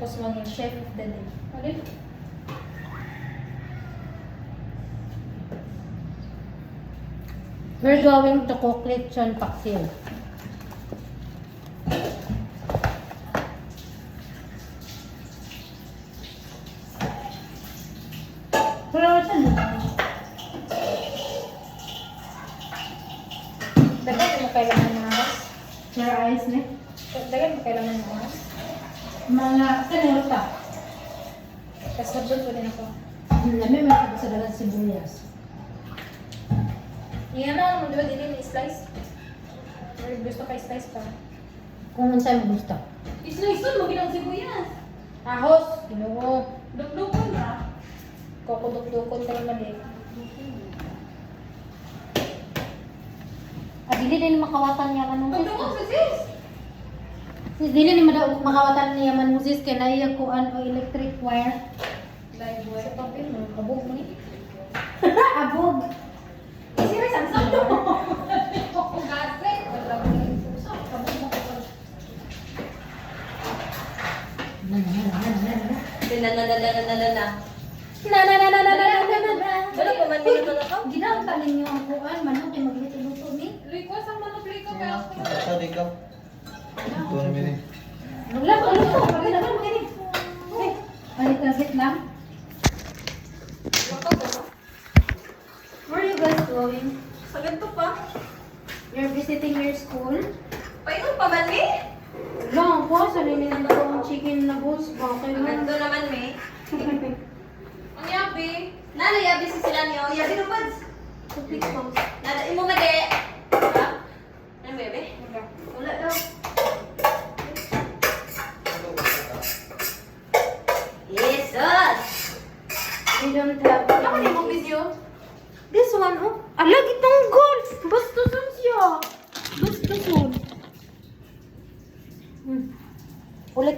Tapos maging chef of the day. Okay? We're going to cook lechon paksiw. Pero ito Dagan mo kailangan ng oras. Your eyes ne? Dagan mo kailangan ng oras. Mga kanero pa. Tapos nabot ko din ako. Nami may sabi sa dalang sibuyas. Yan na, mo diba din i-slice? Or gusto ka i-slice pa? Kung unsay mo gusto. Islo-islo mo ginang sibuyas. Ahos! Ginoo. Dukdukon ra. Kokudok-dukon tayo mali. Dili din makawatan niya man Moses. Dukdukon sa sis. Dili ni makawatan niya man Moses kay naiya ko o electric wire. Live boy. Sa papel mo, kabog mo ni. Abog. Serious ang sakto. Ako gase. Wala mo yung puso. Kabog mo ko. Wala pa man minuto na ko. Ginamta ninyo ang kuan manok kay magluto-luto ni. Request ang manok liko kaya ako. Tadi ka. Ito na mini. Wala pa luto, pag naman magini. Okay. Balik na sit lang. Where are you guys going? Sa ganito pa. You're visiting your school? Paingon pa man ni? Lang po, sa ninin ko ang chicken na balls. Bakit Ang mo? ganito naman mi. Ang yabi. Nala yabi si sila niyo. Yabi no pads. Tupik mo. Nala imo made. Ha? Ano yabi? Wala daw. Jesus! We don't have Ano ni mo video? this one, oh. Alag itong gold. Bastusun siya. Bastusun. Ulit.